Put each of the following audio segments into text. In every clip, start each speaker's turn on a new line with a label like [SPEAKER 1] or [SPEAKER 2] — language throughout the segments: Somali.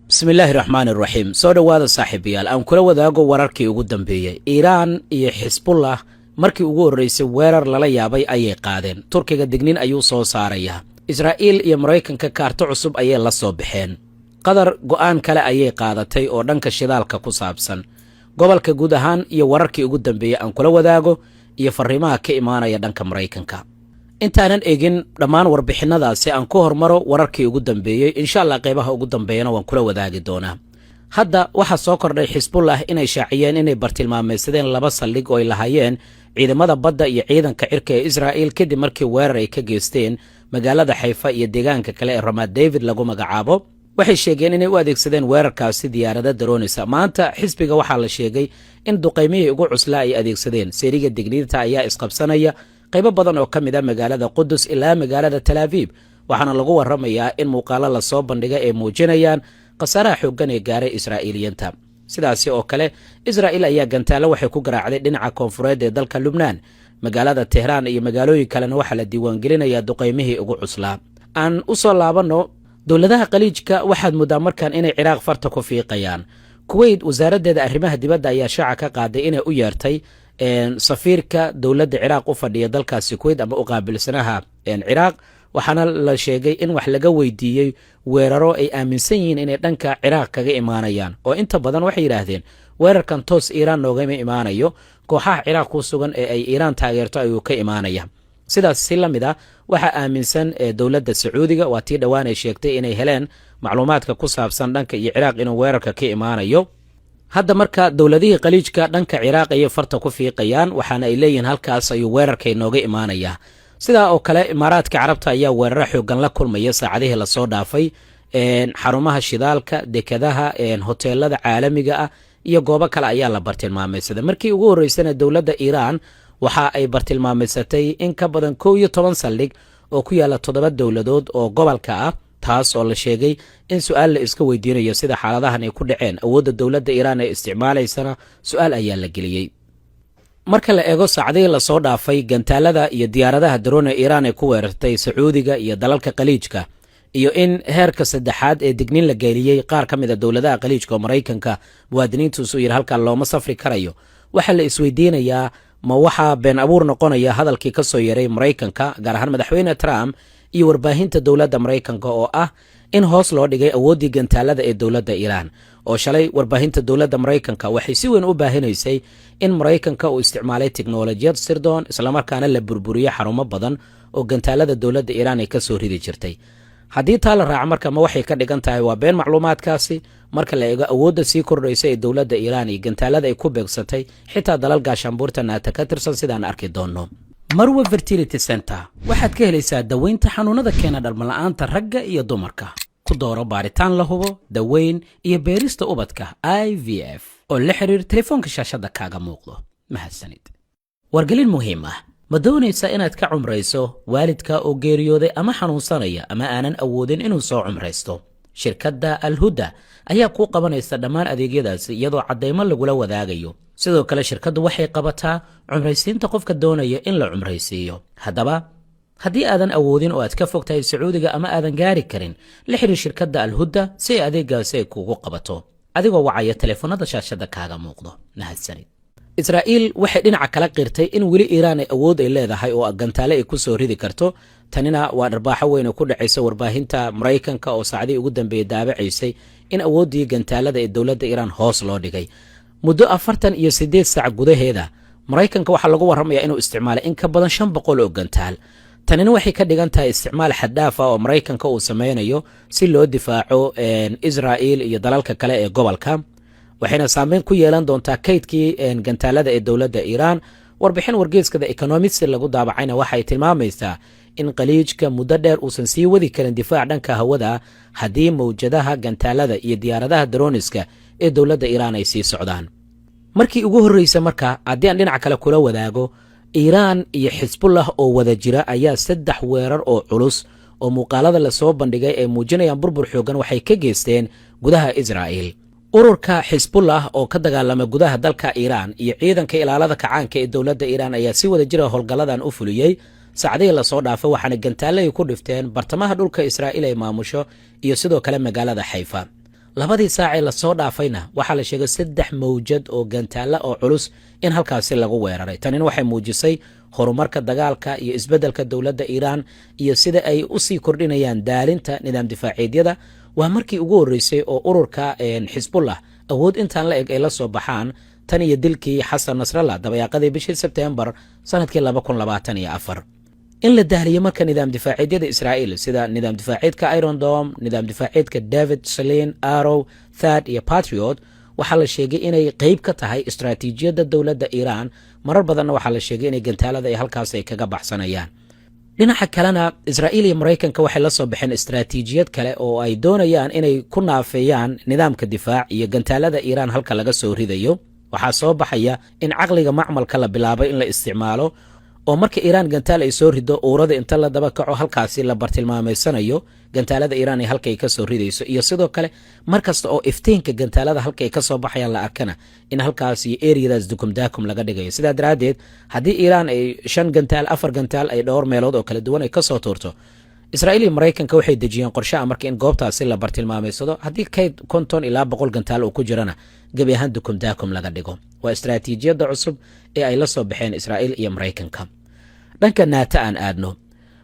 [SPEAKER 1] بسم الله الرحمن الرحيم soo dhawaada saaxiibayaal aan kula wadaago wararkii ugu dambeeyay Iran iyo Hezbollah markii ugu horeysay weerar lala yaabay ayay qaadeen Turkiga dignin ayuu soo saaraya Israa'iil iyo Mareykanka kaarto cusub ayay la soo bixeen qadar go'aan kale ayay qaadatay oo dhanka shidaalka ku saabsan gobolka guud ahaan iyo wararkii ugu dambeeyay aan kula wadaago iyo fariimaha ka imaanaya dhanka Mareykanka intaanan eegin dhammaan warbixinadaasi aan ku hormaro wararkii ugu dambeeyay insha Allah qaybaha ugu dambeeyana waan kula wadaagi doonaa hadda waxa soo kordhay Hezbollah inay shaaciyeen inay bartilmaameedsadeen laba saldhig oo ay lahaayeen ciidamada badda iyo ciidanka cirka ee Israa'iil kadib markii weerar ay ka geysteen magaalada Haifa iyo deegaanka kale ee Ramat David lagu magacaabo waxay sheegeen inay u adeegsadeen weerarkaasi diyaarada daroonaysa maanta xisbiga waxaa la sheegay in duqeymihii ugu cuslaa ay adeegsadeen seeriga digniinta ayaa isqabsanaya qaybo badan oo ka mid ah magaalada Qudus ilaa magaalada Tel Aviv waxaana lagu waramayaa in muuqaalo la soo bandhigay ay muujinayaan qasaaraha xooggan ee gaaray Israa'iiliyiinta sidaasi oo kale Israa'iil ayaa gantaalo waxay ku garaacday dhinaca koonfureed ee dalka Lubnaan magaalada Tehran iyo magaalooyin kalena waxa la diiwaan gelinayaa duqeymihii ugu cuslaa aan u soo laabano dawladaha qaliijka waxaad moodaa markaan inay Ciraaq farta ku fiiqayaan Kuwait wasaaraddeeda arrimaha dibadda ayaa shaaca ka qaaday inay u yeertay safiirka dawladda Ciraaq u fadhiya dalkaasi Kuwait ama u qaabilsanaha Ciraaq waxaana la sheegay in wax laga weydiiyay weeraro ay aaminsan yihiin inay dhanka Ciraaq kaga imaanayaan oo inta badan waxay yiraahdeen weerarkan toos Iran noogama imaanayo kooxaha Ciraaq ku sugan ee ay Iran taageerto ayuu ka imaanaya sidaas si lamid ah waxa aaminsan dawladda Sacuudiga waa tii dhawaan ay sheegtay inay heleen macluumaadka ku saabsan dhanka iyo Ciraaq inuu weerarka ka imaanayo hadda marka dawladihii qaliijka dhanka Ciraaq ay farta ku fiiqayaan waxaana ay leeyihiin halkaas ayuu weerarkay nooga imaanaya sidaa oo kale Imaaraadka Carabta ayaa weerar xooggan la kulmaya saacadihii la soo dhaafay xarumaha shidaalka dekadaha hoteelada caalamiga ah iyo goobo kale ayaa la bartilmaameedsaday markii ugu horeysana dawladda Iran waxa ay bartilmaameedsatay in ka badan 12 saldhig oo ku yaala 7 dawladood oo gobolka ah taas oo la sheegay in su'aal la iska weydiinayo sida xaaladahan ay ku dhaceen awoodda dawladda Iran ee isticmaalaysana su'aal ayaa la geliyay marka la eego saacadihii la soo dhaafay gantaalada iyo diyaaradaha drone ee Iran ay ku weerartay Sacuudiga iyo dalalka qaliijka iyo in heerka saddexaad ee dignin la geeliyay qaar ka mid ah dawladaha qaliijka oo Mareykanka muwaadiniintu soo yir halka looma safri karayo waxa la isweydiinayaa ma waxa been abuur noqonaya hadalkii ka soo yaray Mareykanka gaar ahaan madaxweyne Trump iyo warbaahinta dawladda Mareykanka oo ah in hoos loo dhigay awoodii gantaalada ee dawladda Iran oo shalay warbaahinta dawladda Mareykanka waxay si weyn u baahinaysay in Mareykanka uu isticmaalay tiknoolajiyad sirdoon isla markaana la burburiyo xarumo badan oo gantaalada dawladda Iran ay ka soo ridi jirtay haddii taa la raaco marka ma waxay ka dhigan tahay waa been macluumaadkaasi marka la eego awoodda sii kordhaysa ee dawladda Iran iyo gantaalada ay ku beegsatay xitaa dalal gaashaanbuurta NATO ka tirsan sidaan arki doono Marwa Fertility Center waxaad ka helaysaa daweynta xanuunada keena dhalmala'aanta ragga iyo dumarka ku dooro baaritaan la hubo daweyn iyo beerista ubadka IVF oo la xiriir telefoonka shaashada kaaga muuqdo mahadsanid wargelin muhiim ah ma doonaysaa inaad ka cumrayso waalidka oo geeriyooday ama xanuunsanaya ama aanan awoodin inuu soo cumraysto shirkadda Al-Huda ayaa ku qabanaysa dhammaan adeegyadaasi iyadoo cadeymo lagula wadaagayo sidoo kale shirkaddu waxay qabataa cumraysiinta qofka doonaya in la cumraysiiyo haddaba haddii aadan awoodin oo aad ka fogtahay Sacuudiga ama aadan gaari karin la xiriir shirkadda Al-Huda si adeegaasi ay kugu qabato adigoo wacaya telefoonada shaashada kaaga muuqdo mahadsanid Israa'iil waxay dhinaca kala qirtay in weli Iran ay awood ay leedahay oo gantaale ay ku soo ridi karto tanina waa dharbaaxo weyn oo ku dhacaysa warbaahinta Mareykanka oo saacadii ugu dambeeyay daabacaysay in awoodii gantaalada ee dawladda Iran hoos loo dhigay muddo 48 saac gudaheeda Mareykanka waxa lagu waramayaa inuu isticmaalay in ka badan 500 oo gantaal tanina waxay ka dhigan tahay isticmaal xad dhaaf ah oo Mareykanka uu sameeyo si loo difaaco Israa'iil iyo dalalka kale ee gobolka waxayna saameyn ku yeelan doontaa kaydkii gantaalada ee dawladda Iran warbixin wargeyska The Economist lagu daabacayna waxay tilmaamaysaa in qaliijka muddo dheer uusan sii wadi karin difaac dhanka hawada haddii mawjadaha gantaalada iyo diyaaradaha droniska ee dawladda Iran ay sii socdaan markii ugu horeysay marka haddii aan dhinac kale kula wadaago Iran iyo Hezbollah oo wada jira ayaa 3 weerar oo culus oo muuqaalada la soo bandhigay ee muujinayaan burbur xooggan waxay ka geysteen gudaha Israa'iil ururka Hezbollah oo ka dagaalama gudaha dalka Iran iyo ciidanka ilaalada kacaanka ee dawladda Iran ayaa si wada jira howlgaladan u fuliyay saacadihii la soo dhaafay waxaana gantaale ay ku dhifteen bartamaha dhulka Israa'iil ay maamusho iyo sidoo kale magaalada Haifa labadii saacee lasoo dhaafayna waxaa la sheegay 3 mawjad oo gantaalla oo culus in halkaasi lagu weeraray. tanina waxay muujisay horumarka dagaalka iyo isbeddelka dowladda Iiraan iyo sida ay u sii kordhinayaan daalinta nidaam difaaciyeedyada. waa markii ugu horreysay oo ururka Xisbullah awood intaan la eg ay la soo baxaan tan iyo dilkii Xasan Nasrallah dabayaaqadii bishii Sebtembar sanadkii 2024. in la daaliyo marka nidaam difaaciyeedyada Israa'iil sida nidaam difaaciyeedka Iron Dome, nidaam difaaciyeedka David, Selene, Arrow, THAAD iyo Patriot waxaa la sheegay inay qayb ka tahay istaraatiijiyadda dowladda Iiraan. marar badanna waxaa la sheegay inay gantaalada ay halkaas ay kaga baxsanayaan. dhinaca kalena Israa'iil iyo Mareykanka waxay la soo baxeen istaraatiijiyad kale oo ay doonayaan inay ku naafeeyaan nidaamka difaac iyo gantaalada Iiraan halka laga soo ridayo. waxaa soo baxaya in caqliga macmalka la bilaabay in la isticmaalo oo marka Iiraan gantaal ay soo rido uurada inta la daba kaco halkaasi la bartilmaameysanayo gantaalada Iiraan ay halkay ka soo ridayso. iyo sidoo kale markasta oo iftiinka gantaalada halkay ka soo baxayaan la arkana in halkaasi areadaas dukumdaakum laga dhigayo. sidaa daraadeed haddii Iiraan ay 5 gantaal 4 gantaal ay dhowr meelood oo kala duwan ay ka soo tuurto, Israa'iil iyo Mareykanka waxay dejiyeen qorshe marka in goobtaasi la bartilmaameysado haddii kayd 50 ilaa 100 gantaal oo ku jirana gabi ahaan dukumdaakum laga dhigo. waa istaraatiijiyadda cusub ee ay la soo baxeen Israa'iil iyo Mareykanka. dhanka NATO aan aadno,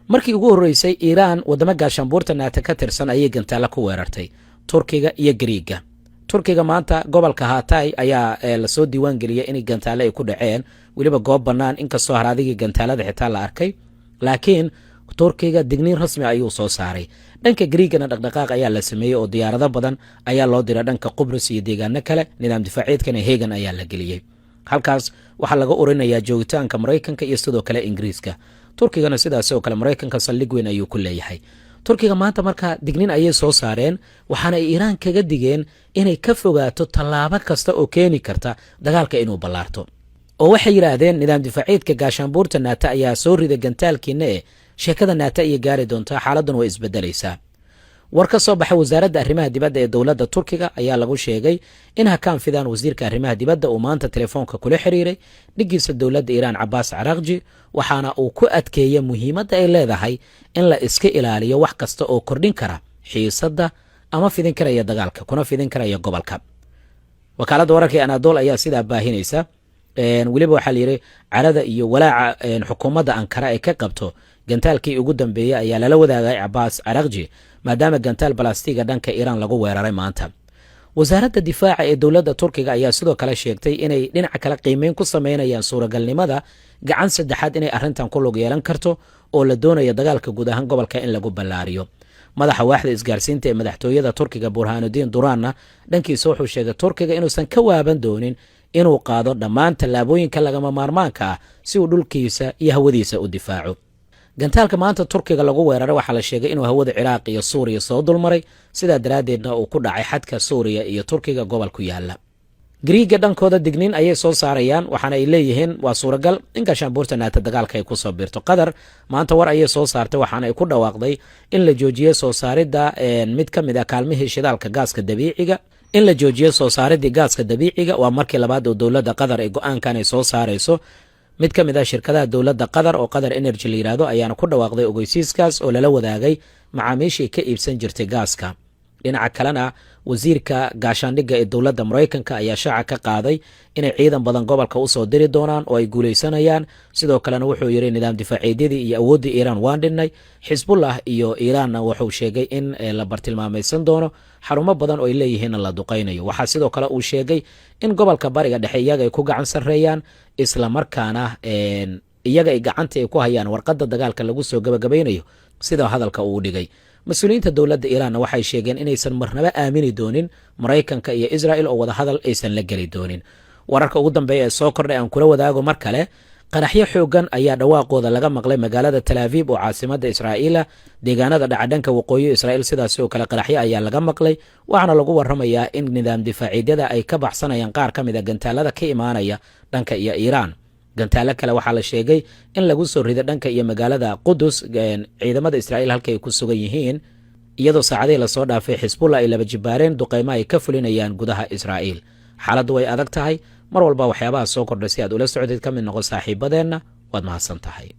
[SPEAKER 1] markii ugu horreysay Iiraan wadamo gaashaanbuurta NATO ka tirsan ayay gantaalla ku weerartay Turkiga iyo Gariiga. Turkiga maanta gobolka Hatay ayaa la soo diiwaan geliyay in gantaalle ay ku dhaceen weliba goob bannaan, inkastoo haraadigii gantaalada xitaa la arkay, laakiin Turkiga digniin rasmi ayuu soo saaray. dhanka Gariigana dhaqdhaqaaq ayaa la sameeyay oo diyaarado badan ayaa loo diray dhanka Qubrus iyo deegaano kale. nidaam difaaciyeedkana heegan ayaa la geliyey. halkaas waxaa laga oranayaa joogitaanka Mareykanka iyo sidoo kale Ingiriiska. Turkigana sidaas oo kale Mareykanka saldhig weyn ayuu ku leeyahay. Turkiga maanta marka digniin ayay soo saareen, waxaana ay Iiraan kaga digeen inay ka fogaato tallaabo kasta oo keeni karta dagaalka inuu ballaarto. oo waxay yiraahdeen nidaam difaaciyeedka gaashaanbuurta NATO ayaa soo riday gantaalkiina sheekada NATO ay gaari doontaa, xaaladdan way isbedelaysaa. war ka soo baxay wasaaradda arrimaha dibadda ee dowladda Turkiga ayaa lagu sheegay in Hakan Fidan wasiirka arrimaha dibadda uu maanta telefoonka kula xiriiray dhigiisa dowladda Iiraan Abbas Araghchi, waxaana uu ku adkeeyay muhiimadda ay leedahay in la iska ilaaliyo wax kasta oo kordhin kara xiisadda ama fidin karaya dagaalka kuna fidin karaya gobolka. wakaaladda wararka ee Anadolu ayaa sidaa baahinaysa. weliba waxaa la yidhi carada iyo walaaca xukuumadda Ankara ay ka qabto gantaalkii ugu dambeeyay ayaa lala wadaagay Abbas Araghchi maadaama gantaal balastiga dhanka Iiraan lagu weeraray maanta. wasaaradda difaaca ee dowladda Turkiga ayaa sidoo kale sheegtay inay dhinaca kale qiimeyn ku sameynayaan suuragalnimada gacan saddexaad inay arrintan ku lug yeelan karto oo la doonayo dagaalka guud ahaan gobolka in lagu ballaariyo. madaxa waaxda isgaarsiinta ee madaxtooyada Turkiga Burhanuddin Duranna dhankiisa wuxuu sheegay Turkiga inuusan ka waaban doonin inuu qaado dhammaan tallaabooyinka lagama maarmaanka ah si uu dhulkiisa iyo hawadiisa u difaaco. gantaalka maanta Turkiga lagu weeraray waxaa la sheegay inuu hawada Ciraaq iyo Suuriya soo dulmaray, sidaa daraadeedna uu ku dhacay xadka Suuriya iyo Turkiga gobol ku yaala. Gariiga dhankooda digniin ayay soo saarayaan, waxaana ay leeyihiin waa suuragal in gaashaanbuurta NATO dagaalka ay ku soo biirto. Qatar maanta war ayay soo saartay, waxaana ay ku dhawaaqday in la joojiyo soo saaridda mid ka mid ah kaalmihii shidaalka gaaska dabiiciga. in la joojiyo soo saaridii gaaska dabiiciga waa markii labaad oo dowladda Qatar ay go'aankan ay soo saarayso. mid ka mid ah shirkadaha dowladda Qatar oo Qatar Energy la yiraahdo ayaana ku dhawaaqday ogeysiiskaas oo lala wadaagay macaamiishii ka iibsan jirtay gaaska. dhinaca kalena wasiirka gaashaandhigga ee dowladda Mareykanka ayaa shaaca ka qaaday inay ciidan badan gobolka u soo diri doonaan oo ay guuleysanayaan. sidoo kalena wuxuu yiri nidaam difaaciyeedii iyo awoodda Iiraan waan dhinnay. Xisbullah iyo Iiraanna wuxuu sheegay in la bartilmaameysan doono xarumo badan oo ay leeyihiin la duqeynayo. waxaa sidoo kale uu sheegay in gobolka bariga dhexe iyaga ay ku gacan sareeyaan, isla markaana iyaga ay gacanta ay ku hayaan warqadda dagaalka lagu soo gabagabeynayo sida hadalka uu dhigay. mas-uuliyiinta dowladda Iiraan waxay sheegeen inaysan marnaba aamini doonin Mareykanka iyo Israa'iil oo wada hadal aysan la gali doonin. wararka ugu dambeeya ee soo kordhay aan kula wadaago mar kale, qaraxyo xoogan ayaa dhawaaqooda laga maqlay magaalada Tel Aviv oo caasimadda Israa'iil, deegaanada dhacdhanka waqooyi Israa'iil sidaas oo kale qaraxyo ayaa laga maqlay. waxaana lagu warramayaa in nidaam difaaciyeedyada ay ka baxsanayaan qaar ka mid ah gantaalada ka imaanaya dhanka iyo Iiraan. gantaalo kale waxaa la sheegay in lagu soo riday dhanka iyo magaalada Qudus ciidamada Israa'iil halkay ku sugan yihiin, iyadoo saacadihii la soo dhaafay Xisbullah ay laba jibaareen duqeymo ay ka fulinayaan gudaha Israa'iil. xaaladdu way adag tahay, mar walba waxyaabaha soo kordhay si aad ula socotid ka mid noqo saaxiibadeenna waad mahadsan tahay.